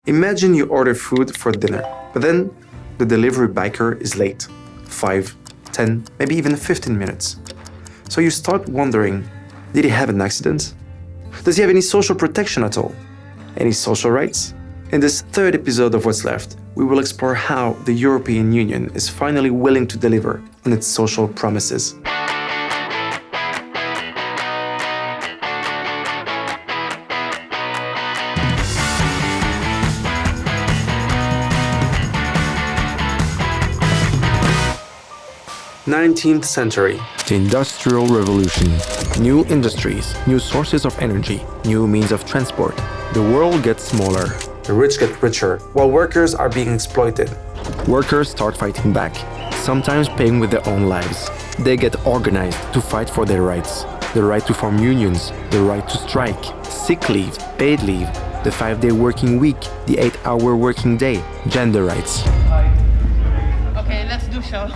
Imagine you order food for dinner, but then the delivery biker is late. 5, 10, maybe even 15 minutes. So you start wondering, did he have an accident? Does he have any social protection at all? Any social rights? In this third episode of What's Left, we will explore how the European Union is finally willing to deliver on its social promises. '19th century. The Industrial Revolution. New industries, new sources of energy, new means of transport. The world gets smaller. The rich get richer, while workers are being exploited. Workers start fighting back, sometimes paying with their own lives. They get organized to fight for their rights. The right to form unions, the right to strike, sick leave, paid leave, the 5-day working week, the 8-hour working day, gender rights. Okay, let's do so.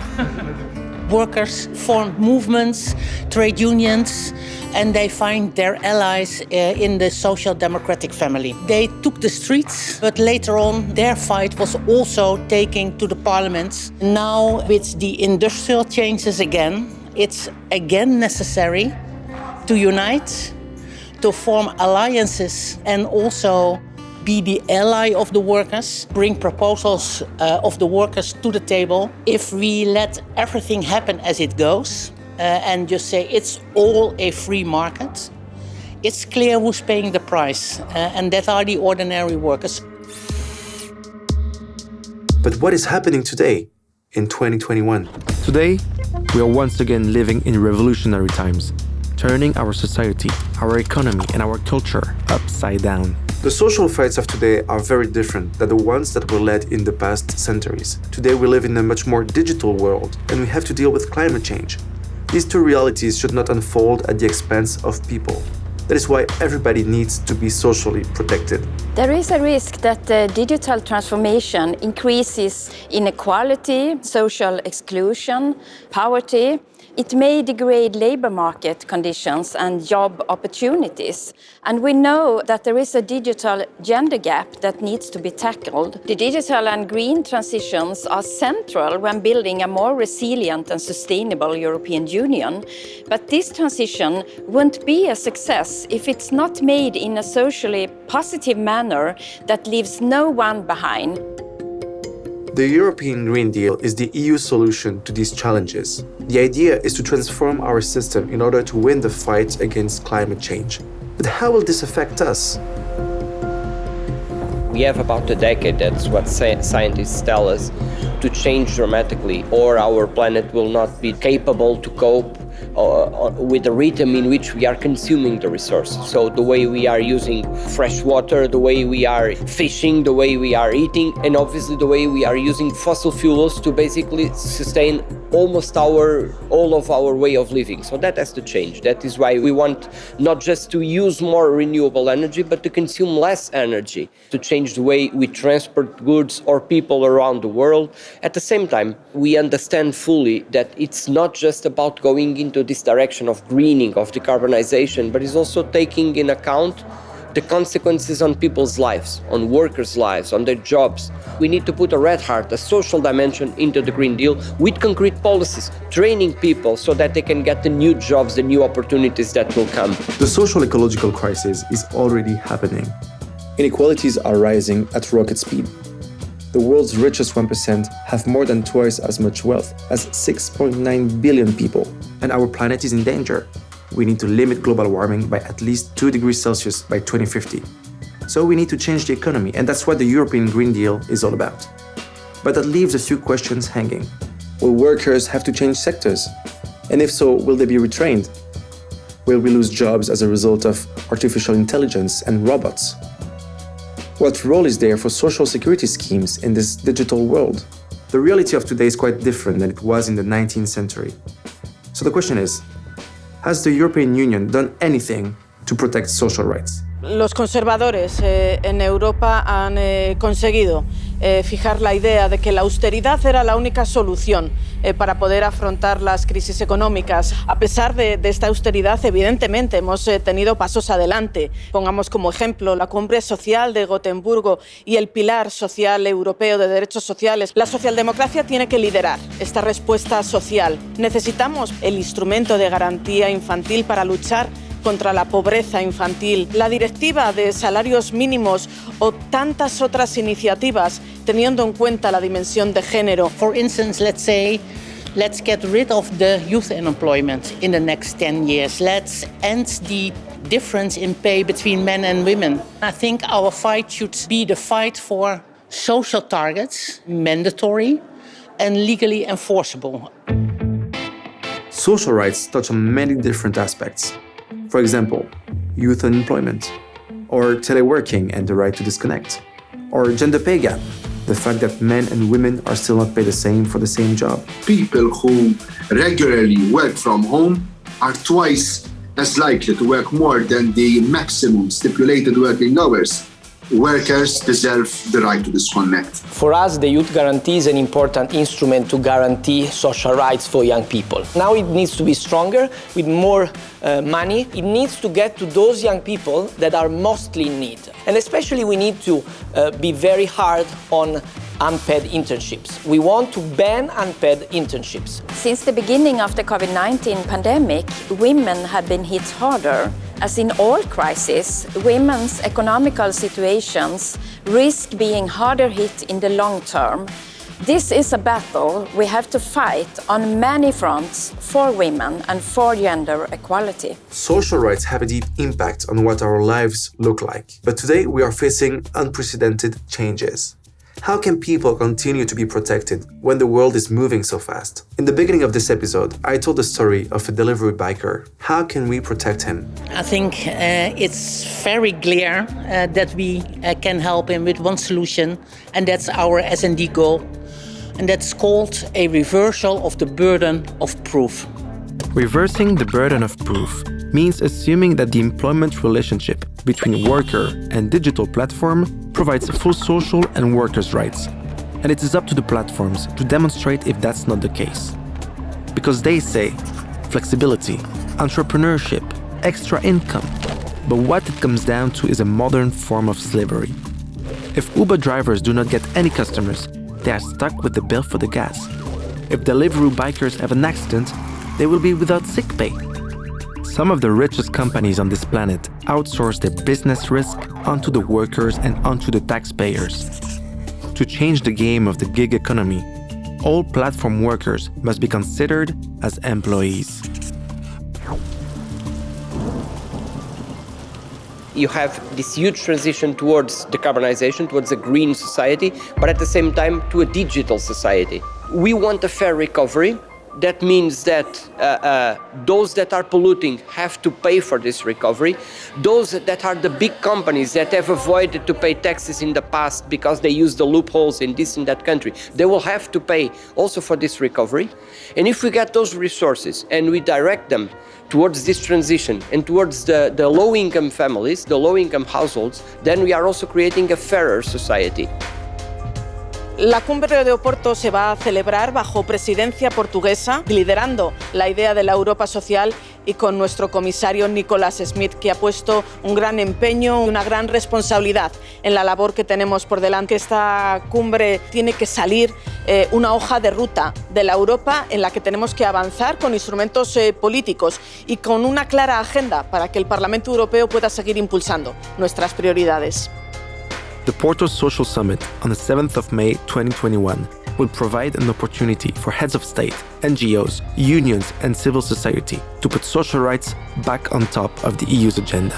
Workers formed movements, trade unions, and they find their allies in the social democratic family. They took the streets, but later on their fight was also taken to the parliaments. Now with the industrial changes again, it's again necessary to unite, to form alliances and also be the ally of the workers, bring proposals of the workers to the table. If we let everything happen as it goes and just say it's all a free market, it's clear who's paying the price, and that are the ordinary workers. But what is happening today, in 2021? Today, we are once again living in revolutionary times, turning our society, our economy, and our culture upside down. The social fights of today are very different than the ones that were led in the past centuries. Today we live in a much more digital world, and we have to deal with climate change. These two realities should not unfold at the expense of people. That is why everybody needs to be socially protected. There is a risk that the digital transformation increases inequality, social exclusion, poverty. It may degrade labor market conditions and job opportunities. And we know that there is a digital gender gap that needs to be tackled. The digital and green transitions are central when building a more resilient and sustainable European Union. But this transition won't be a success if it's not made in a socially positive manner that leaves no one behind. The European Green Deal is the EU solution to these challenges. The idea is to transform our system in order to win the fight against climate change. But how will this affect us? We have about a decade, that's what scientists tell us, to change dramatically, or our planet will not be capable to cope with the rhythm in which we are consuming the resources. So the way we are using fresh water, the way we are fishing, the way we are eating, and obviously the way we are using fossil fuels to basically sustain almost all of our way of living. So that has to change. That is why we want not just to use more renewable energy, but to consume less energy, to change the way we transport goods or people around the world. At the same time, we understand fully that it's not just about going into this direction of greening, of decarbonization, but it's also taking in account the consequences on people's lives, on workers' lives, on their jobs. We need to put a red heart, a social dimension into the Green Deal with concrete policies, training people so that they can get the new jobs, the new opportunities that will come. The social ecological crisis is already happening. Inequalities are rising at rocket speed. The world's richest 1% have more than twice as much wealth as 6.9 billion people, and our planet is in danger. We need to limit global warming by at least 2 degrees Celsius by 2050. So we need to change the economy, and that's what the European Green Deal is all about. But that leaves a few questions hanging. Will workers have to change sectors? And if so, will they be retrained? Will we lose jobs as a result of artificial intelligence and robots? What role is there for social security schemes in this digital world? The reality of today is quite different than it was in the 19th century. So the question is, has the European Union done anything to protect social rights? Los conservadores en Europa han conseguido fijar la idea de que la austeridad era la única solución para poder afrontar las crisis económicas. A pesar de esta austeridad, evidentemente hemos tenido pasos adelante. Pongamos como ejemplo la Cumbre Social de Gotemburgo y el Pilar Social Europeo de Derechos Sociales. La socialdemocracia tiene que liderar esta respuesta social. Necesitamos el instrumento de garantía infantil para luchar contra la pobreza infantil, la directiva de salarios mínimos o tantas otras iniciativas teniendo en cuenta la dimensión de género. For instance, let's get rid of the youth unemployment in the next 10 years. Let's end the difference in pay between men and women. I think our fight should be the fight for social targets, mandatory and legally enforceable. Social rights touch on many different aspects. For example, youth unemployment, or teleworking and the right to disconnect, or gender pay gap, the fact that men and women are still not paid the same for the same job. People who regularly work from home are twice as likely to work more than the maximum stipulated working hours. Workers deserve the right to disconnect. For us, the Youth Guarantee is an important instrument to guarantee social rights for young people. Now it needs to be stronger, with more money. It needs to get to those young people that are mostly in need. And especially we need to be very hard on unpaid internships. We want to ban unpaid internships. Since the beginning of the COVID-19 pandemic, women have been hit harder. As in all crises, women's economical situations risk being harder hit in the long term. This is a battle we have to fight on many fronts for women and for gender equality. Social rights have a deep impact on what our lives look like. But today we are facing unprecedented changes. How can people continue to be protected when the world is moving so fast? In the beginning of this episode, I told the story of a delivery biker. How can we protect him? I think it's very clear that we can help him with one solution, and that's our S&D goal. And that's called a reversal of the burden of proof. Reversing the burden of proof means assuming that the employment relationship between worker and digital platform provides full social and workers' rights. And it is up to the platforms to demonstrate if that's not the case. Because they say flexibility, entrepreneurship, extra income. But what it comes down to is a modern form of slavery. If Uber drivers do not get any customers, they are stuck with the bill for the gas. If Deliveroo bikers have an accident, they will be without sick pay. Some of the richest companies on this planet outsource their business risk onto the workers and onto the taxpayers. To change the game of the gig economy, all platform workers must be considered as employees. You have this huge transition towards decarbonization, towards a green society, but at the same time to a digital society. We want a fair recovery. That means that those that are polluting have to pay for this recovery. Those that are the big companies that have avoided to pay taxes in the past because they use the loopholes in this and that country, they will have to pay also for this recovery. And if we get those resources and we direct them towards this transition and towards the low-income families, the low-income households, then we are also creating a fairer society. La cumbre de Oporto se va a celebrar bajo presidencia portuguesa, liderando la idea de la Europa social y con nuestro comisario Nicholas Schmit, que ha puesto un gran empeño y una gran responsabilidad en la labor que tenemos por delante. Esta cumbre tiene que salir una hoja de ruta de la Europa en la que tenemos que avanzar con instrumentos políticos y con una clara agenda para que el Parlamento Europeo pueda seguir impulsando nuestras prioridades. The Porto Social Summit on the 7th of May 2021 will provide an opportunity for heads of state, NGOs, unions and civil society to put social rights back on top of the EU's agenda.